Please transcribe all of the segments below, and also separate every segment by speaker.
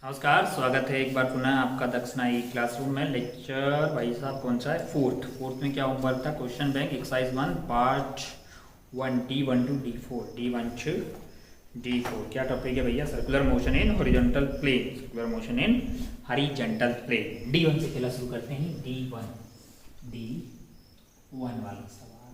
Speaker 1: नमस्कार, स्वागत है एक बार पुनः आपका दक्षिणा ई क्लासरूम में। लेक्चर भाई साहब कौन सा है? फोर्थ में क्या होमवर्क था? Question bank exercise 1 part 1 D1 to D4 क्या टॉपिक है भैया? Circular motion in horizontal plane. Circular motion in horizontal plane. D1 से खेला शुरू करते हैं। D1 वाला सवाल।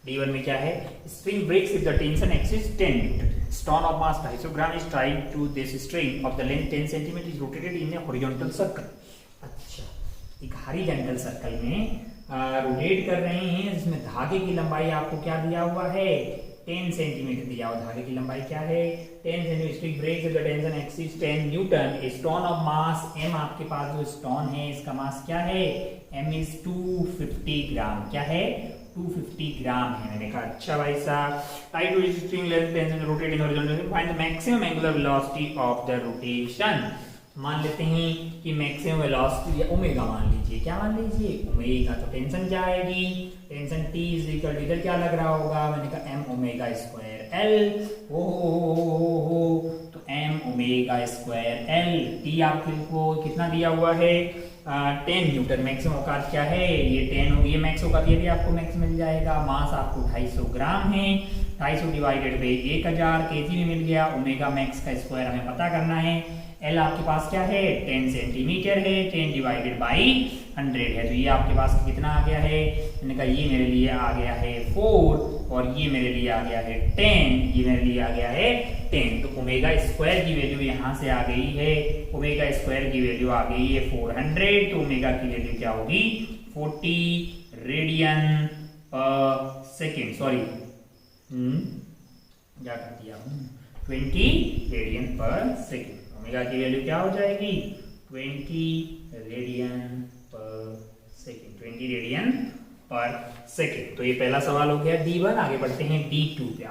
Speaker 1: D1 में क्या है? String breaks if the tension exceeds 10 newton. Stone of mass 250 gram is tied to this string of the length 10 cm is rotated in a horizontal circle। अच्छा, एक हॉरिजॉन्टल सर्कल में रोटेट कर रहे हैं जिसमें धागे की लंबाई आपको क्या दिया हुआ है? 10 सेंटीमीटर दिया हुआ। धागे की लंबाई क्या है? 10 centimetre. String breaks if the tension exceeds 10 newton. Stone of mass m, आपके पास जो स्टोन है इसका मास क्या है? m is 250 ग्राम। क्या है? 250 ग्राम है। मैंने कहा अच्छा भाई साहब, tied to string length tension rotate in horizontal, find the maximum angular velocity of the rotation. मान लेते हैं कि मैक्सिमम वेलोसिटी या ओमेगा मान लीजिए। क्या मान लीजिए? ओमेगा। तो टेंशन क्या आएगी? Tension T is equal to, इधर क्या लग रहा होगा? मैंने कहा m ओमेगा स्क्वायर L। हो तो m omega square L। T आपको कितना दिया हुआ है? 10 न्यूटन। मैक्सिमम औकात क्या है? ये 10 होगी। ये मैक्स औकात, ये भी आपको मैक्स मिल जाएगा। मास आपको 250 ग्राम है। 250 डिवाइडेड बाई 1000 केजी में मिल गया। ओमेगा मैक्स का स्क्वायर हमें पता करना है। एल आपके पास क्या है? 10 सेंटीमीटर है। 10 डिवाइडेड बाई 100 है। तो ये आपके पास कितना आ गया है? मैंने कहा ये मेरे लिए आ गया है 4 और ये मेरे लिए आ गया है 10। ये मेरे लिए आ गया है 10। तो ओमेगा स्क्वायर की वैल्यू यहाँ से आ गई है। ओमेगा स्क्वायर की वैल्यू आ गई है 400। तो ओमेगा की वैल्यू क्या होगी? 40 रेडियन पर सेकेंड। सॉरी, क्या कर दिया? 20 रेडियन पर सेकेंड। ओमेगा की वैल्यू क्या हो जाएगी? 20 रेडियन पर सेकेंड। 20 रेडियन पर सेकेंड। तो ये पहला सवाल हो गया D1। आगे बढ़ते हैं D2 पे।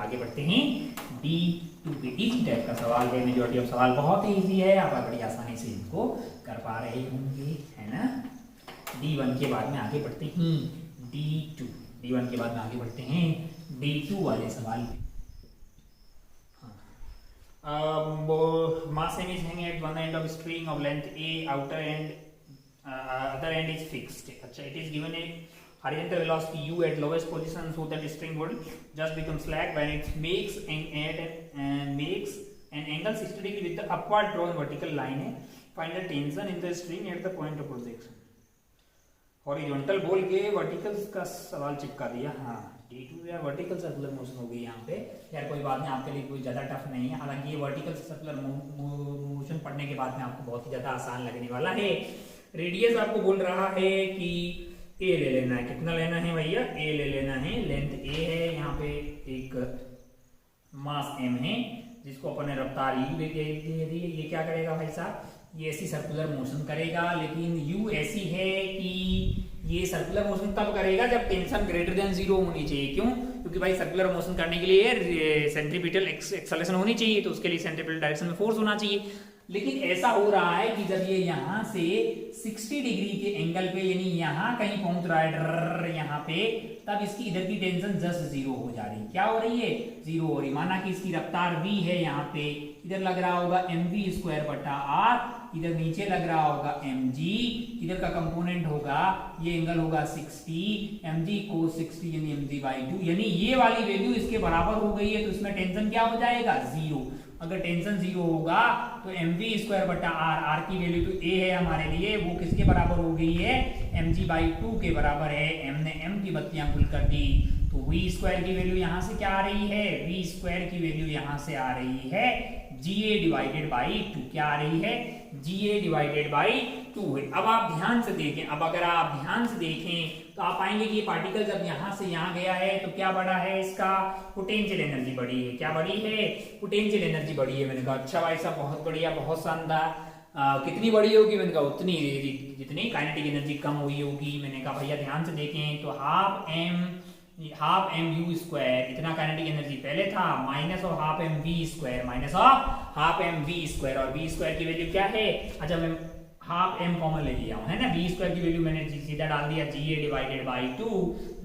Speaker 1: D2 पे इसी टाइप का सवाल है। मेजॉरिटी ऑफ सवाल बहुत ही इजी है, आप बड़ी आसानी से इनको कर पा रहे होंगे, है ना। D1 के बाद में आगे बढ़ते हैं D2। D1 के बाद में आगे बढ़ते हैं D2 वाले सवाल पे। mass m is hanging at one end of string of length a, outer end other end is fixed। अच्छा, it is given a horizontal velocity u at lowest position so that string would just become slack when it makes an angle 60 degree with the upward drawn vertical line है। find the tension in the string at the point of projection। Horizontal बोल के vertical का सवाल चिपका दिया। हाँ, D2 या vertical circular motion हो गई यहाँ पे। यार कोई बात नहीं, आपके लिए कोई ज़्यादा टफ नहीं है। हालांकि ये वर्टिकल सर्कुलर मोशन पढ़ने के बाद में आपको बहुत ही ज़्यादा आसान लगने वाला है। रेडियस आपको बोल रहा है कि A ले लेना है। कितना लेना है भैया? A ले लेना है। लेंथ A है, यहाँ पे एक मास M है जिसको अपन ने रफ्तार U दे दी। ये क्या करेगा भाई साहब? ये ऐसी सर्कुलर मोशन करेगा, लेकिन U ऐसी है कि ये सर्कुलर मोशन तब करेगा जब टेंशन ग्रेटर देन 0 होनी चाहिए। क्यों? क्योंकि भाई सर्कुलर मोशन करने के लिए सेंट्रीपिटल एक्सेलरेशन होनी चाहिए, तो उसके लिए सेंट्रीपिटल डायरेक्शन में फोर्स होना चाहिए। लेकिन ऐसा हो रहा है कि जब ये यहाँ से 60 डिग्री के एंगल पे, यानी यहाँ कहीं पहुंच रहा है यहाँ पे, तब इसकी इधर की टेंशन जस्ट 0 हो जा रही है। क्या हो रही है? 0 हो रही। माना कि इसकी रफ्तार v है, यहाँ पे इधर लग रहा होगा mv स्क्वायर बटा r, इधर नीचे लग रहा होगा mg, इधर का कंपोनेंट होगा, ये एंगल होगा 60, mg को 60 यानी mg/2, यानी ये वाली वैल्यू इसके बराबर हो गई है। तो इसमें टेंशन क्या हो जाएगा? 0। अगर टेंशन 0 होगा तो mv स्क्वायर बटा r की वैल्यू तो a है हमारे लिए, वो किसके बराबर हो गई है? mg/2 के बराबर है। m ने m की बत्तियां गुल कर दी, तो v स्क्वायर की वैल्यू यहाँ से क्या आ रही है? v स्क्वायर की वैल्यू यहाँ से आ रही है ga डिवाइडेड बाई 2। क्या आ रही है? ga डिवाइडेड बाई 2 है। अब आप ध्यान से देखें, अब अगर आप ध्यान से देखें तो आप पाएंगे कि ये पार्टिकल जब यहाँ से यहाँ गया है तो क्या बढ़ा है? इसका पोटेंशियल एनर्जी बढ़ी है। क्या बढ़ी है? पोटेंशियल एनर्जी बढ़ी है। मैंने कहा अच्छा भाई साहब, बहुत बढ़िया, बहुत शानदार। कितनी बड़ी होगी? मैंने कहा उतनी जितनी काइनेटिक एनर्जी कम हुई होगी। मैंने कहा भैया ध्यान से देखें तो हाफ एम यू स्क्वायर, इतना काइनेटिक एनर्जी पहले था, minus of half M V square, minus of half M V square, और वी स्क्वायर की वैल्यू क्या है? अच्छा, मैं हाफ एम कॉमन ले लिया हूं, है ना। बी स्क्वायर की वैल्यू मैंने सीधा डाल दिया, g a divided by 2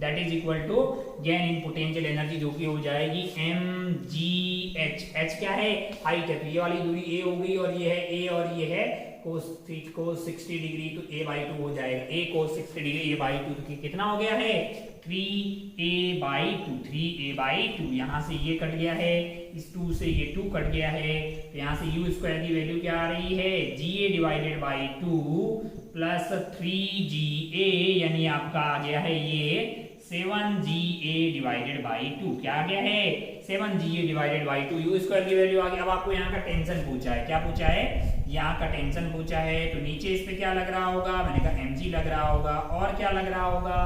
Speaker 1: that is equal to gain in potential energy जो कि हो जाएगी एम जी एच। एच क्या है, हाइट है, तो ये वाली दूरी ए हो गई और ये है ए और ये है cos 60 डिग्री, तो a बाई 2 हो जाएगा, a cos 60 degree a by 2, तो कितना हो गया है 3a बाई 2, 3a बाई 2। यहाँ से ये कट गया है, इस 2 से ये 2 कट गया है, तो यहाँ से u स्क्वायर की वैल्यू क्या आ रही है, ga divided by 2 plus 3ga, यानी आपका आ गया है ये 7ga डिवाइडेड बाई 2। क्या आ गया है 7ga divided by 2, u square की वैल्यू आ गई। अब आपको यहाँ का टेंशन पूछा है, क्या पूछा है, यहाँ का टेंशन पूछा है, तो नीचे इस पे क्या लग रहा होगा, मैंने कहा mg लग रहा होगा, और क्या लग रहा होगा,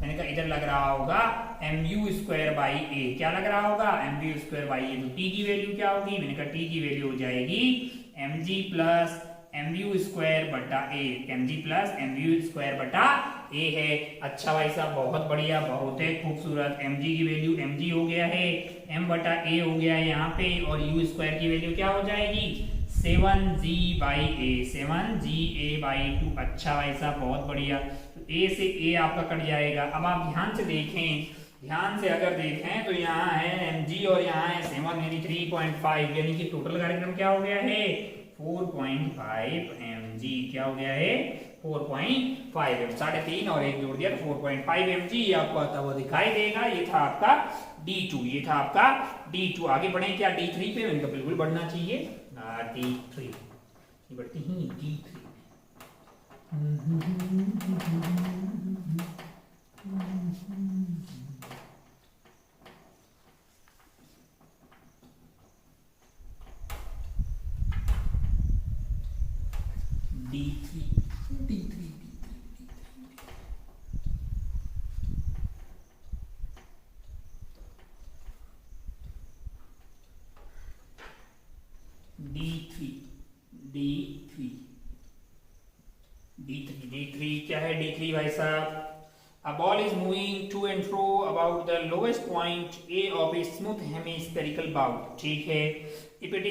Speaker 1: मैंने कहा इधर लग रहा होगा mu स्क्वायर बाई a। क्या लग रहा होगा mu स्क्वायर बाई a, तो t की वैल्यू क्या होगी, मैंने कहा t की वैल्यू हो जाएगी mg प्लस mu स्क्वायर बटा a, mg plus mu square बटा a है। अच्छा भाई साहब, बहुत बढ़िया, बहुत है खूबसूरत। mg की वैल्यू mg हो गया है, m बटा a हो गया है यहाँ पे, और u स्क्वायर की वैल्यू क्या हो जाएगी 7g by a, 7ga by 2। अच्छा भाई साहब, बहुत बढ़िया, तो a से a आपका कट जाएगा। अब आप ध्यान से देखें, ध्यान से अगर देखें तो यहाँ है mg और यहाँ है 7 यानी 3.5, यानी कि टोटल कार्यक्रम क्या हो गया है 4.5 mg। क्या हो गया है 4.5 m, 3.5 और 1 जोड़ दिया तो 4.5 mg आपको आता हुआ दिखाई देगा। ये था आपका D2, ये था आपका D2। आगे बढ़े क्या D3 पे, इनका बिल्कुल बढ़ना चाहिए D3, ये बढ़ती ही D3। D3 क्या है D3 भाई साहब, a ball is moving to and fro about the lowest point A of a smooth hemispherical bout। ठीक है, if it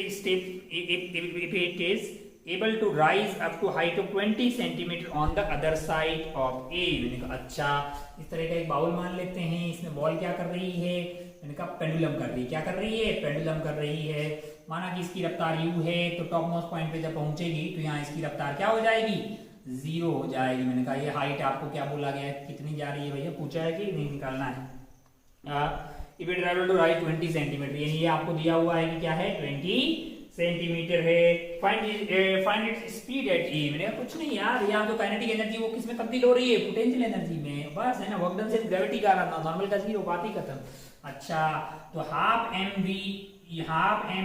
Speaker 1: is able to rise up to height of 20 centimeter on the other side of A। मैंने कहा अच्छा, इस तरह का एक bowl मान लेते हैं, इसमें बॉल क्या कर रही है, मैंने कहा पेंडुलम कर रही है। क्या कर रही है, पेंडुलम कर रही है। माना कि इसकी रफ्तार u है, तो टॉप मोस्ट पॉइंट पे जब पहुंचेगी तो यहाँ इसकी रफ्तार क्या हो जाएगी 0 हो जाएगी। मैंने कहा ये हाइट आपको क्या बोला गया है, कितनी जा रही है भैया, पूछा है कि नहीं, निकालना है। If it travel to rise 20 centimetre, यानी ये आपको दिया हुआ है कि क्या है 20 सेंटीमीटर है। Find its speed at e। मैंने कहा कुछ नहीं यार, यहाँ जो काइनेटिक एनर्जी वो किस में तब्दील हो रही है, पोटेंशियल एनर्जी में, बस है ना। वर्क डन से ग्रेविटी का आना, नॉर्मल का 0, बात ही खत्म। अच्छा, तो हाफ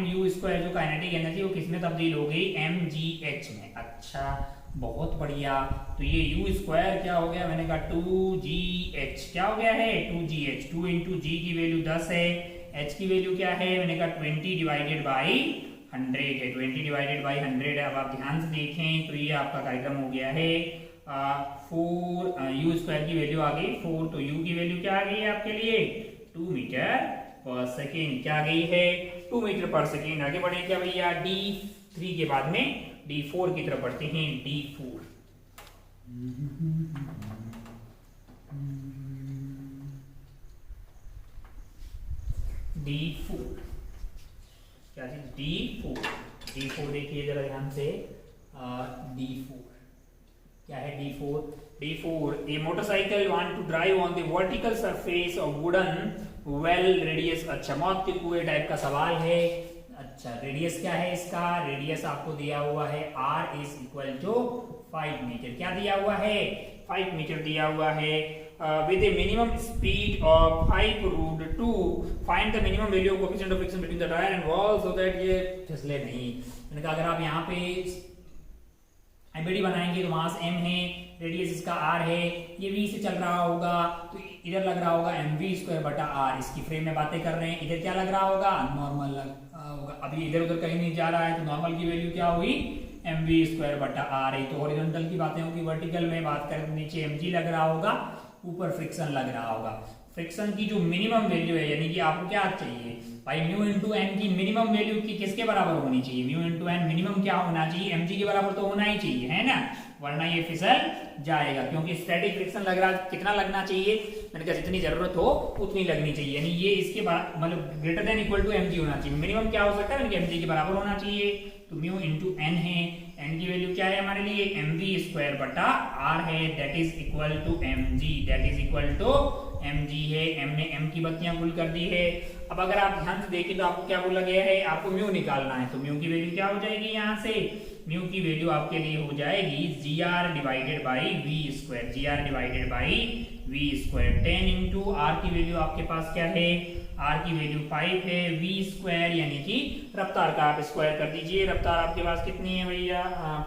Speaker 1: mu स्क्वायर जो काइनेटिक एनर्जी वो किस में तब्दील हो गई mgh में। अच्छा, बहुत बढ़िया, तो ये u स्क्वायर क्या हो गया, मैंने कहा 2gh। क्या हो गया है 2gh, 2 इंटू जी की वैल्यू 10 है, h की वैल्यू क्या है, मैंने कहा 20 डिवाइडेड बाई 100 है, 20 डिवाइडेड बाई 100 है। अब आप ध्यान से देखें तो ये आपका कार्यक्रम हो गया है 4 u स्क्वायर की वैल्यू आ गई 4, तो u की वैल्यू क्या आ गई है आपके लिए 2 मीटर पर सेकेंड। क्या गई है 2 मीटर पर सेकेंड। आगे बढ़े क्या भैया D3 के बाद में D4 की तरफ बढ़ते हैं। D4 क्या चीज D4 देखिए जरा ध्यान से। D4 क्या है D4, a motorcycle want to drive on the vertical surface of wooden well radius। अच्छा, मौत के कुएं टाइप का सवाल है। अच्छा, रेडियस क्या है इसका, रेडियस आपको दिया हुआ है r is equal to 5 metre. क्या दिया हुआ है 5 मीटर दिया हुआ है। with a minimum speed of 5√2 find the minimum value of coefficient of friction between the tire and wall so that ये फिसले नहीं। मैंने कहा अगर आप यहाँ पे एबीडी बनाएंगे तो मास m है, रेडियस इसका r है, ये v से चल रहा होगा तो इधर लग रहा होगा mv स्क्वायर बटा r। इसकी फ्रेम में बातें कर रहे हैं, इधर क्या लग रहा होगा नॉर्मल लग होगा। अभी इधर उधर कहीं नहीं जा रहा है तो नॉर्मल की वैल्यू क्या हुई mv स्क्वायर बटा r है। तो हॉरिजॉन्टल की बातें होगी, वर्टिकल में बात करें तो नीचे mg लग रहा होगा, ऊपर फ्रिक्शन लग रहा होगा। फ्रिक्शन की जो मिनिमम वैल्यू है, यानी कि आपको क्या चाहिए भाई, म्यू इंटू एन की मिनिमम वैल्यू की किसके बराबर होनी चाहिए, म्यू इंटू एन मिनिमम क्या होना चाहिए, mg के बराबर तो होना ही चाहिए, है ना, वरना ये फिसल जाएगा। क्योंकि स्टैटिक फ्रिक्शन लग रहा, कितना लगना चाहिए, मैंने कहा जितनी जरूरत हो उतनी लगनी चाहिए, यानी ये इसके मतलब greater than equal to mg होना चाहिए। मिनिमम क्या हो सकता है, mg के बराबर होना चाहिए। तो म्यू इंटू एन है, एन की वैल्यू क्या है हमारे लिए, mv स्क्वायर बटा r है, that is equal to mg, that is equal to mg है। m ने m की बत्तियां गुल कर दी है। अब अगर आप ध्यान से देखें तो आपको क्या बोला गया है, आपको म्यू निकालना है। तो म्यू की वैल्यू क्या हो जाएगी, यहाँ से म्यू की वैल्यू आपके लिए हो जाएगी gr divided by v square, gr divided by v square. 10 into r की वैल्यू आपके पास क्या है, r की वैल्यू 5 है, v स्क्वायर यानी कि रफ्तार का आप स्क्वायर कर दीजिए। रफ्तार आपके पास कितनी है भैया,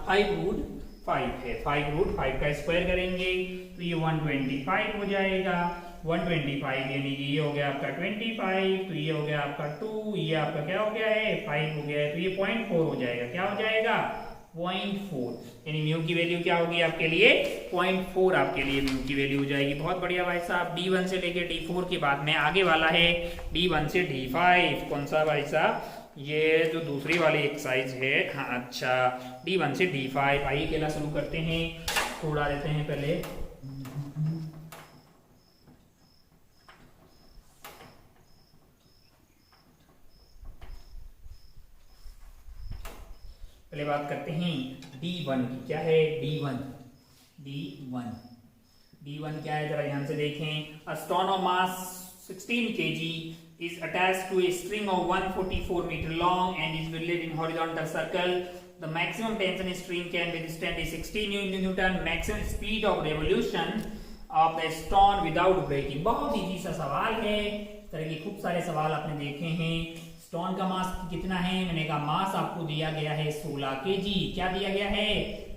Speaker 1: 5√5 है, 5√5 का स्क्वायर करेंगे तो ये 125 हो जाएगा। 125 यानी कि ये हो गया आपका 25, तो ये हो गया आपका 2, ये आपका क्या हो गया है 5 हो गया है, तो ये 0.4 हो जाएगा। क्या हो जाएगा 0.4, यानी म्यू की वैल्यू क्या होगी आपके लिए 0.4 आपके लिए म्यू की वैल्यू हो जाएगी। बहुत बढ़िया भाई साहब। D1 से लेके D4 के बाद में आगे वाला है D1 से D5। कौन सा भाई साहब, ये जो दूसरी वाली एक्सरसाइज है, हाँ अच्छा, D1 से D5। आइए अकेला शुरू करते हैं, उड़ा देते हैं पहले। पहले बात करते हैं D1 की। क्या है D1, D1 क्या है, जरा ध्यान से देखें। A stone of mass 16 kg is attached to a string of 144 meter long and is welded in horizontal circle. The maximum tension string can withstand is 16 Newton. Maximum speed of revolution of the stone without breaking. बहुत easy सा सवाल है, इस तरह के खूब सारे सवाल आपने देखे हैं। स्टोन का मास कितना है, मैंने कहा मास आपको दिया गया है 16 केजी। क्या दिया गया है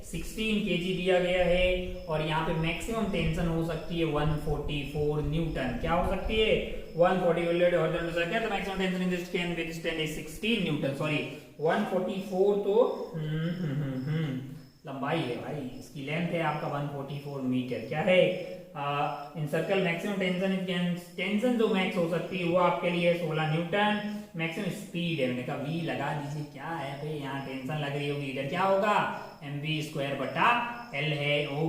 Speaker 1: 16 केजी दिया गया है, और यहाँ पे मैक्सिमम टेंशन हो सकती है 144 न्यूटन। क्या हो सकती है 144 हॉरिजॉन्टल सर्कल, तो maximum tension in this can withstand is 16 Newton. Sorry 144 तो लंबाई है भाई, इसकी लेंथ है आपका 144 मीटर। क्या है इन सर्कल मैक्सिमम टेंशन जो मैक्स हो सकती है वो आपके लिए 16 न्यूटन। मैक्सिमम स्पीड है, मैंने कहा v लगा दीजिए, क्या है भाई यहाँ टेंशन लग रही होगी, इधर क्या होगा mv स्क्वायर बटा l है। ओ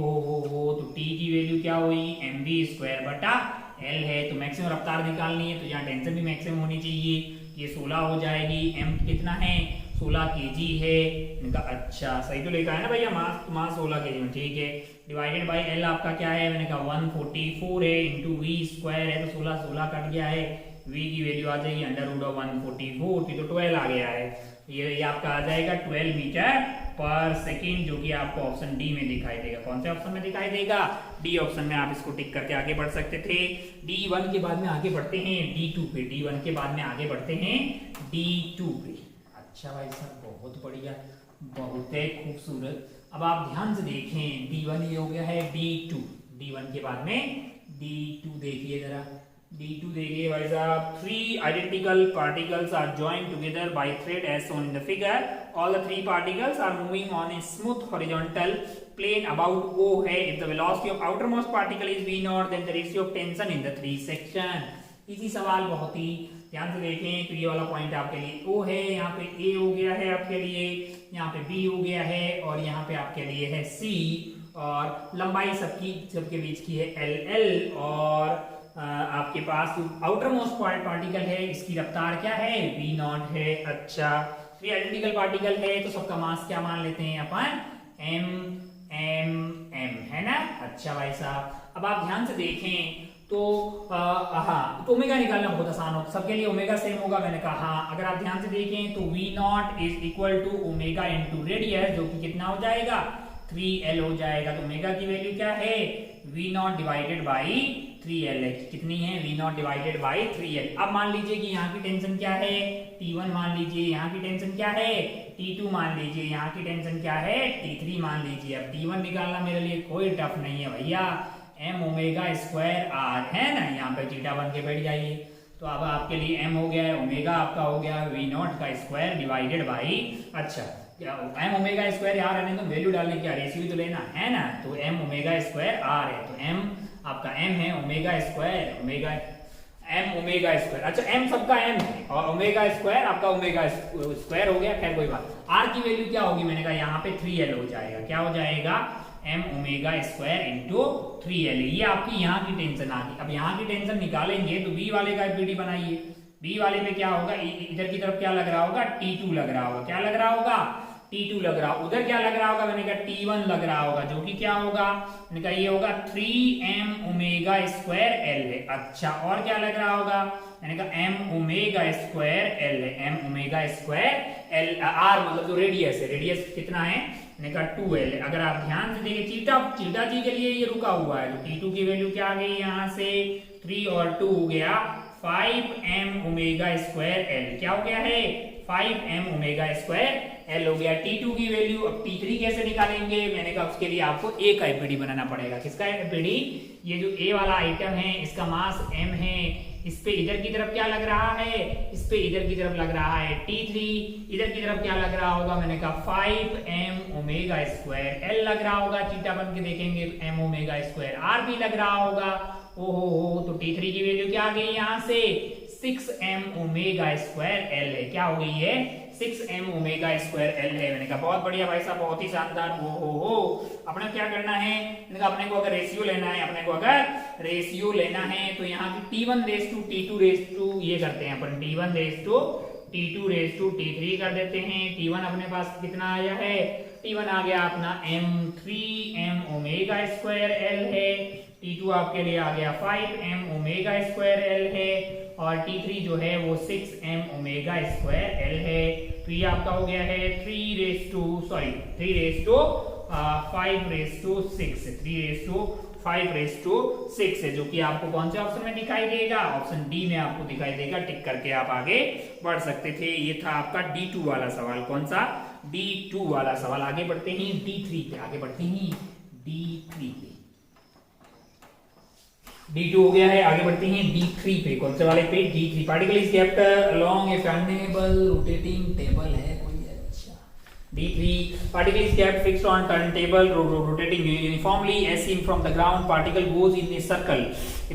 Speaker 1: तो t की वैल्यू क्या हुई mv स्क्वायर बटा l है। तो मैक्सिमम रफ्तार निकालनी है, तो यहाँ टेंशन भी मैक्सिमम होनी चाहिए, ये 16 हो जाएगी। m कितना है 16 केजी है। इनका अच्छा सही तो लिखा है ना भैया, मास 16 केजी में, ठीक है। डिवाइडेड बाई l आपका क्या है, मैंने कहा 144 है, इंटू v स्क्वायर है, तो 16 कट गया है, v की वैल्यू आ जाएगी √144, फिर तो 12 आ गया है। ये आपका आ जाएगा 12 मीटर पर सेकेंड, जो कि आपको ऑप्शन डी में दिखाई देगा। कौन से ऑप्शन में दिखाई देगा, डी ऑप्शन में। आप इसको टिक करके आगे बढ़ सकते थे। D1 के बाद में आगे बढ़ते हैं D2 पे, D1 के बाद में आगे बढ़ते हैं D2 पे। अच्छा भाई साहब बहुत बढ़िया, बहुत ही खूबसूरत। अब आप ध्यान से देखें, D1 ये हो गया है D2, D1 के बाद में D2 देखिए जरा, D2 देखिए भाई साहब। 3 identical particles are joined together by thread as shown in the figure. All the 3 particles are moving on a smooth horizontal plane about O है। If the velocity of outermost particle is v0, then the ratio of tension in the 3 section। इसी सवाल बहुत ही ध्यान से देखें, तो ये वाला पॉइंट आपके लिए O है, यहाँ पे A हो गया है आपके लिए, यहाँ पे B हो गया है, और यहाँ पे आपके लिए है C, और लंबाई सबके बीच की है LL, और आपके पास आउटर मोस्ट पार्टिकल है, इसकी रफ्तार क्या है v0 है। अच्छा 3 आइडेंटिकल पार्टिकल है, तो सबका मास क्या मान लेते हैं अपन m है ना। अच्छा भाई साहब अब आप ध्यान से देखें तो हाँ, तो ओमेगा निकालना बहुत आसान होगा, सबके लिए ओमेगा सेम होगा। मैंने कहा हाँ, अगर आप ध्यान से देखें तो v0 is equal to omega into radius, जो कि कितना हो जाएगा 3l हो जाएगा। तो ओमेगा की वैल्यू क्या है v0 डिवाइडेड बाई 3l है, कितनी है v0 डिवाइडेड बाई 3l। अब मान लीजिए कि यहाँ की टेंशन क्या है T1 मान लीजिए, यहाँ की टेंशन क्या है T2 मान लीजिए, यहाँ की टेंशन क्या है T3 मान लीजिए। अब T1 निकालना मेरे लिए कोई टफ नहीं है भैया, m ओमेगा स्क्वायर r है ना, यहाँ पे थीटा बन के बैठ जाइए। तो अब आपके लिए m हो गया है, ओमेगा आपका हो गया v0 का स्क्वायर डिवाइडेड बाई, अच्छा m ओमेगा स्क्वायर r है तो वैल्यू डालने की रेशियो तो लेना है ना, तो m ओमेगा स्क्वायर r है, तो m आपका m है omega square, omega m omega square. अच्छा m सबका m है और ओमेगा स्क्वायर आपका ओमेगा स्क्वायर हो गया, खैर कोई बात। r की वैल्यू क्या होगी, मैंने कहा यहाँ पे 3l हो जाएगा, क्या हो जाएगा m omega square into 3l। ये आपकी यहाँ की टेंशन आ गई। अब यहाँ की टेंशन निकालेंगे तो b वाले का एपीडी बनाइए। b वाले में क्या होगा, इधर की तरफ क्या लग रहा होगा, t2 लग रहा होगा, क्या लग रहा होगा, T2 लग रहा, उधर क्या लग रहा होगा, मैंने कहा T1 लग रहा होगा, जो कि क्या होगा, मैंने कहा ये होगा 3m ओमेगा स्क्वायर एल है। अच्छा और क्या लग रहा होगा, मैंने कहा m ओमेगा स्क्वायर एल है, m omega square L, r मतलब जो रेडियस है, रेडियस कितना है, मैंने कहा 2l है। अगर आप ध्यान से देखिए चीटा जी के लिए ये रुका हुआ है, तो T2 की वैल्यू क्या आ गई यहाँ से 3 और 2 हो गया 5m ओमेगा स्क्वायर एल, क्या हो गया है 5m ओमेगा स्क्वायर एल हो गया। T2 की वैल्यू, अब T3 कैसे निकालेंगे, मैंने कहा उसके लिए आपको A का एपीडी बनाना पड़ेगा। किसका एपीडी, ये जो A वाला आइटम है इसका मास m है, इस पे इधर की तरफ क्या लग रहा है, इस पे इधर की तरफ लग रहा है T3, इधर की तरफ क्या लग रहा होगा, मैंने कहा 5m ओमेगा स्क्वायर एल लग रहा होगा, चीटा बन के देखेंगे तो m ओमेगा स्क्वायर r भी लग रहा होगा। ओहो, तो T3 की वैल्यू क्या आ गई यहाँ से 6m ओमेगा स्क्वायर एल है, क्या हो गई है 6m ओमेगा स्क्वायर एल है। मैंने कहा बहुत बढ़िया भाई साहब, बहुत ही शानदार। हो अपने क्या करना है, मैंने कहा अपने को अगर रेशियो लेना है, अपने को अगर रेशियो लेना है तो यहाँ की T1 raise to T2 raise to ये करते हैं अपन, T1 raise to T2 raise to T3 कर देते हैं। T1 अपने पास कितना आया है, T1 आ गया अपना m3m ओमेगा स्क्वायर एल है, T2 आपके लिए आ गया 5m ओमेगा स्क्वायर एल है, और T3 जो है वो 6m ओमेगा स्क्वायर एल है। तो ये आपका हो गया है 3 रेस टू 5 रेस टू 6 है, जो कि आपको कौन से ऑप्शन में दिखाई देगा, ऑप्शन डी में आपको दिखाई देगा। टिक करके आप आगे बढ़ सकते थे। ये था आपका D2 वाला सवाल। कौन सा, D2 वाला सवाल। आगे बढ़ते हैं D3 पे, आगे बढ़ते हैं D3 पे। D2 हो गया है, आगे बढ़ते हैं D3 पे। कौन से वाले पे, D3। Particle is kept along A टर्नेबल rotating table है कोई, अच्छा। D3 particle is kept fixed on turntable rotating uniformly as seen from the ground. Particle goes in a circle.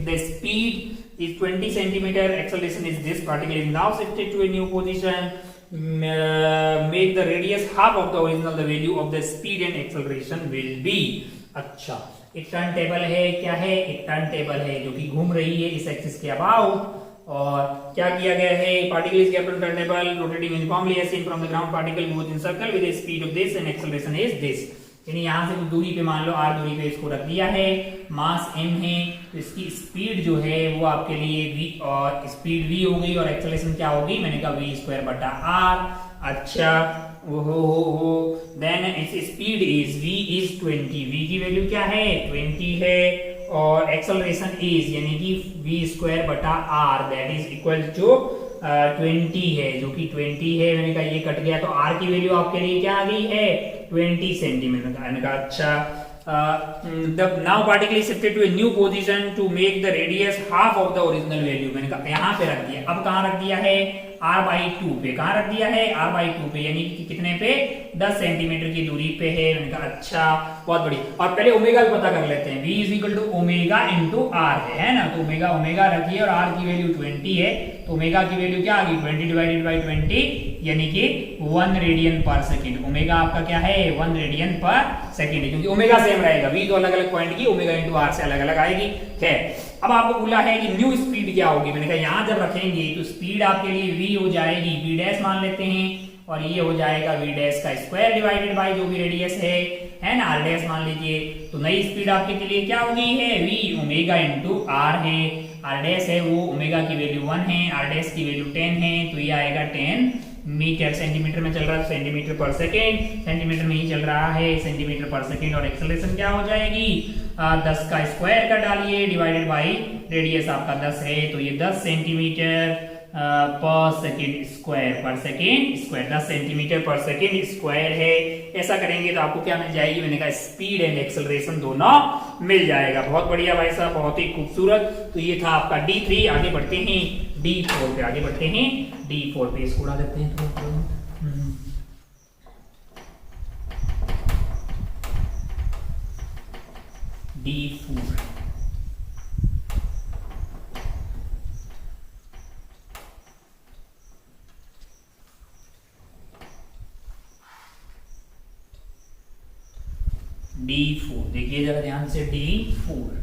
Speaker 1: If the speed is 20 centimeter, acceleration is this. Particle is now shifted to a new position. Make the radius half of the original. The value of the speed and acceleration will be. अच्छा, एक turn table है, क्या है, एक turn table है जो कि घूम रही है इस एक्सिस के अबाउट। और क्या किया गया है, particle is kept on turnable rotating uniformly as seen from the ground. Particle moves in circle with the speed of this and acceleration is this. यानी यहाँ से कुछ दूरी पे, मान लो r दूरी पे इसको रख दिया है, मास m है, तो इसकी स्पीड जो है वो आपके लिए v, और स्पीड v हो गई, और एक्सेलरेशन क्या होगी, मैंने कहा v स्क्वायर बटा r। अच्छा, हो देन इस speed is v is 20, v की वैल्यू क्या है 20 है, और एक्सेलरेशन इज यानी कि v स्क्वायर बटा r that is equal to 20 है, जो कि 20 है। मैंने कहा ये कट गया तो r की वैल्यू आपके लिए क्या आ गई है 20 सेंटीमीटर। मैंने कहा अच्छा, the now particle is shifted to a new position to make the radius half of the original value। मैंने कहा यहाँ पे रख दिया, अब कहाँ रख दिया है r/2 पे, कहाँ रख दिया है r/2 पे, यानी कि कितने पे 10 सेंटीमीटर की दूरी पे है। मैंने कहा अच्छा, बहुत बढ़िया। और पहले ओमेगा भी पता कर लेते हैं, v is equal to omega into r है ना, तो ओमेगा ओमेगा रखिए और r की वैल्यू 20 है, तो ओमेगा की वैल्यू क्या आ गई 20 डिवाइडेड बाई 20 यानी कि 1 रेडियन पर सेकेंड। ओमेगा आपका क्या है 1 रेडियन पर सेकेंड, क्योंकि ओमेगा सेम रहेगा, v तो अलग अलग पॉइंट की, ओमेगा इंटू r से अलग अलग आएगी। खैर, अब आपको बोला है कि न्यू स्पीड क्या होगी, मैंने कहा यहाँ जब रखेंगे तो स्पीड आपके लिए v हो जाएगी, v डैश मान लेते हैं, और ये हो जाएगा v डैश का स्क्वायर डिवाइडेड बाय जो भी रेडियस है ना, r डैश मान लीजिए। तो नई स्पीड आपके लिए क्या हो गई है v ओमेगा इंटू r है, r डैश है वो ओमेगा की वैल्यू 1 है, r डैश की वैल्यू 10 है, तो ये आएगा 10 मीटर। सेंटीमीटर में चल रहा है सेंटीमीटर पर सेकेंड, सेंटीमीटर में ही चल रहा है सेंटीमीटर पर सेकेंड, और एक्सेलरेशन क्या हो जाएगी 10 का स्क्वायर का डालिए डिवाइडेड बाई रेडियस आपका 10 है, तो ये 10 सेंटीमीटर पर सेकेंड स्क्वायर, पर सेकेंड स्क्वायर 10 सेंटीमीटर पर सेकेंड स्क्वायर है। ऐसा करेंगे तो आपको क्या मिल जाएगी, मैंने कहा स्पीड एंड एक्सेलरेशन दोनों मिल जाएगा। बहुत बढ़िया भाई साहब, बहुत ही खूबसूरत। तो ये था आपका D3। आगे बढ़ते हैं D4 पे, आगे बढ़ते हैं D4 पे, इसको उड़ा देते हैं D4। D4, देखिए जरा ध्यान से, D4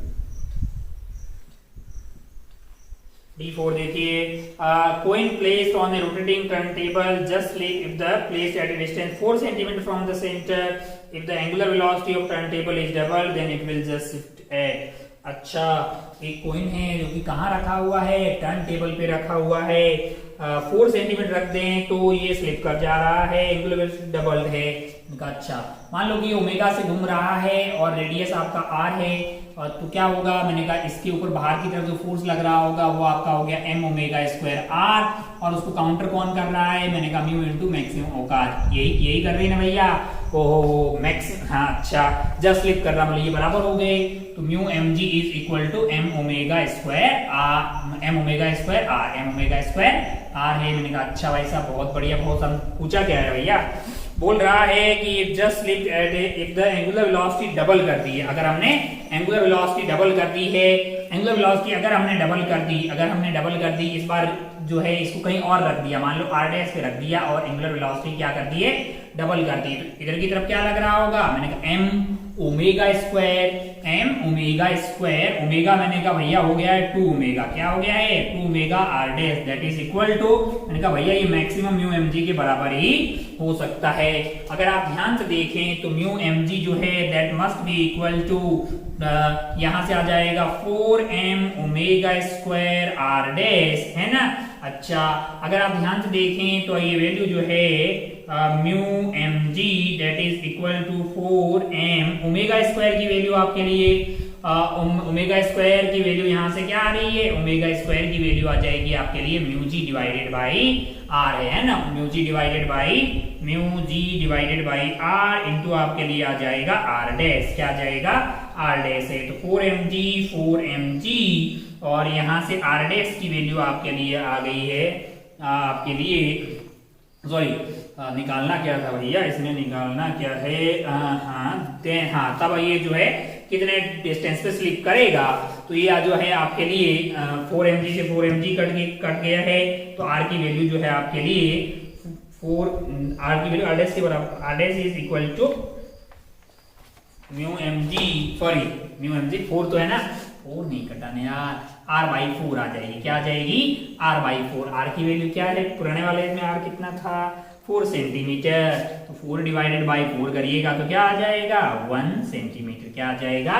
Speaker 1: देखिए, coin placed on a rotating turntable just slip if the placed at a distance 4 cm from the center. If the angular velocity of turntable is double, then it will just shift at. अच्छा, एक coin है जो कि कहाँ रखा हुआ है, turn table पे रखा हुआ है, 4 सेंटीमीटर रख दें तो ये स्लिप कर जा रहा है, एंगुलर वेलोसिटी डबल है इनका। अच्छा, मान लो कि ओमेगा से घूम रहा है और रेडियस आपका आर है, तो क्या होगा, मैंने कहा इसके ऊपर बाहर की तरफ जो फोर्स लग रहा होगा वो आपका हो गया एम ओमेगा स्क्वायर आर, और उसको काउंटर कौन कर रहा है, मैंने कहा म्यू इनटू मैक्सिमम औकात, यही कर रही है ना भैया। ओहो मैक्स, हाँ अच्छा, जस्ट स्लिप कर रहा, मतलब ये बराबर हो गए, तो mu M G is equal to M omega square R, M omega square R, M omega square R है। मैंने कहा अच्छा भाई साहब बहुत बढ़िया, बहुत पूछा क्या है भैया, बोल रहा है कि just slip at if the angular velocity double कर दी है, अगर हमने एंगुलर वेलोसिटी डबल कर दी है, एंगुलर वेलोसिटी अगर हमने डबल कर दी, इस बार जो है इसको कहीं और रख दिया, मान लो आर डैश पे रख दिया और एंगुलर वेलोसिटी क्या कर दी है, डबल कर दी, तो इधर की तरफ क्या लग रहा होगा, मैंने कहा एम ओमेगा स्क्वायर, ओमेगा मैंने कहा भैया हो गया है 2 ओमेगा, क्या हो गया है 2 omega R dash, that is equal to, मैंने कहा भैया ये मैक्सिमम म्यू एम जी के बराबर ही हो सकता है। अगर आप ध्यान से देखें तो म्यू एम जी जो है that must be equal to, यहां से आ जाएगा 4m omega square are dash, है ना। अच्छा, अगर आप ध्यान से देखें तो ये वैल्यू जो है mu M G that is equal to 4m omega square की वैल्यू आपके लिए, ओमेगा स्क्वायर की वैल्यू यहां से क्या आ रही है, ओमेगा स्क्वायर की वैल्यू आ जाएगी आपके लिए mu G divided by R, है ना, mu G divided by R into आपके लिए आ जाएगा आर डैश, क्या आ जाएगा आर डैश है, तो 4mg और यहां से आर डैश की वैल्यू आपके लिए आ गई है, आपके लिए सॉरी निकालना क्या था भैया, इसमें निकालना क्या है, हाँ तब ये जो है कितने डिस्टेंस पे स्लिप करेगा, तो ये जो है आपके लिए 4mg से 4mg कट गया है, तो r की वैल्यू जो है आपके लिए 4, r की वैल्यू r डैश के बराबर, r dash is equal to mu M G 4 तो है ना, 4 नहीं कटाने यार, r बाई 4 आ जाएगी, क्या आ जाएगी r बाई 4, r की वैल्यू क्या है, पुराने वाले में r कितना था 4 सेंटीमीटर, तो 4 डिवाइडेड बाई 4 करिएगा तो क्या आ जाएगा 1 सेंटीमीटर, क्या आ जाएगा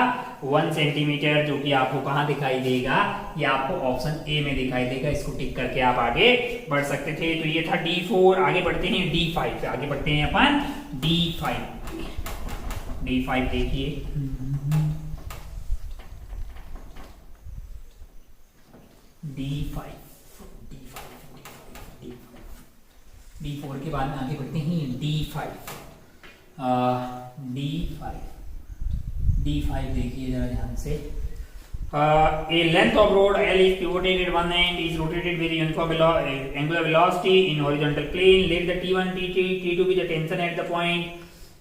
Speaker 1: 1 सेंटीमीटर, जो कि आपको कहाँ दिखाई देगा, ये आपको ऑप्शन ए में दिखाई देगा, इसको टिक करके आप आगे बढ़ सकते थे। तो ये था D4, आगे बढ़ते हैं D5 पे, आगे बढ़ते हैं अपन D5 देखिए, D4 के बाद में आगे बढ़ते हैं D5 देखिए जरा ध्यान से, a length of rod L is pivoted at one end, is rotated with uniform angular velocity in horizontal plane, let the T1 T2 be the tension at the point।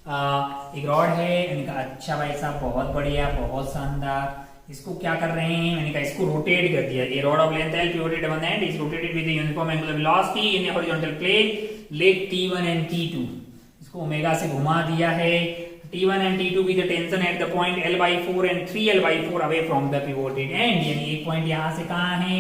Speaker 1: एक रॉड है, मैंने कहा अच्छा भाई साहब बहुत बढ़िया, बहुत शानदार, इसको क्या कर रहे हैं, मैंने कहा इसको रोटेट कर दिया, a rod of length L pivoted at one end is rotated with the uniform angular velocity in a horizontal plane, let T1 and T2, इसको ओमेगा से घुमा दिया है, T1 and T2 be the tension at the point L by 4 and 3L by 4 away from the pivoted end, यानी एक point यहाँ से कहाँ है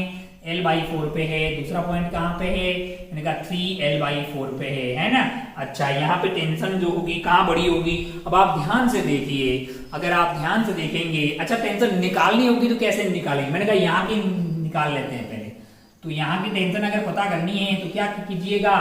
Speaker 1: L by 4 पे है, दूसरा पॉइंट कहाँ पे है, मैंने कहा 3L by 4 पे है ना। अच्छा, यहाँ पे टेंशन जो होगी कहाँ बड़ी होगी, अब आप ध्यान से देखिए, अगर आप ध्यान से देखेंगे, अच्छा टेंशन निकालनी होगी तो कैसे निकालेंगे, मैंने कहा यहाँ की निकाल लेते हैं पहले, तो यहाँ की टेंशन अगर पता करनी है तो क्या कीजिएगा,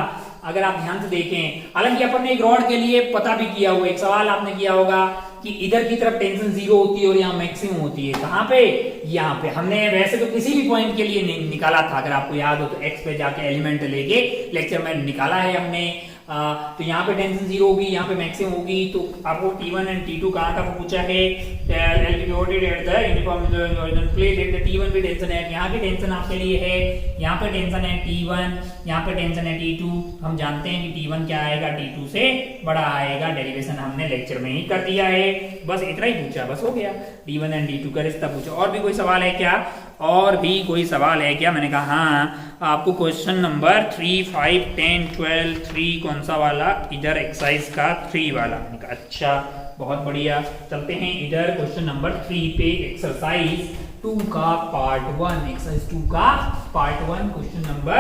Speaker 1: अगर आप ध्यान से देखें, हालांकि अपन ने एक रॉड के लिए पता भी किया हुआ, एक सवाल आपने किया होगा कि इधर की तरफ टेंशन 0 होती है और यहाँ मैक्सिमम होती है, कहाँ पे, यहाँ पे, हमने वैसे तो किसी भी पॉइंट के लिए निकाला था, अगर आपको याद हो तो एक्स पे जाके एलिमेंट लेके लेक्चर में निकाला है हमने, तो यहाँ पे टेंशन 0 होगी, यहाँ पे मैक्सिमम होगी, तो आपको T1 एंड T2 कहाँ का पूछा है, L pivoted at the uniform horizontal plane, let the T1 भी टेंशन है, यहाँ की टेंशन आपके लिए है, यहाँ पे टेंशन है T1, यहाँ पे टेंशन है T2, हम जानते हैं कि T1 क्या आएगा, T2 से बड़ा आएगा, डेरिवेशन हमने लेक्चर में ही कर दिया है, बस इतना ही पूछा, बस हो गया, T1 एंड T2 का रिश्ता पूछा। और भी कोई सवाल है क्या, और भी कोई सवाल है क्या, मैंने कहा हाँ, आपको क्वेश्चन नंबर 3, 5, 10, 12, 3 कौन सा वाला, इधर एक्सरसाइज का 3 वाला, अच्छा बहुत बढ़िया। चलते हैं इधर क्वेश्चन नंबर 3 पे, एक्सरसाइज 2 का पार्ट 1, एक्सरसाइज 2 का पार्ट 1 क्वेश्चन नंबर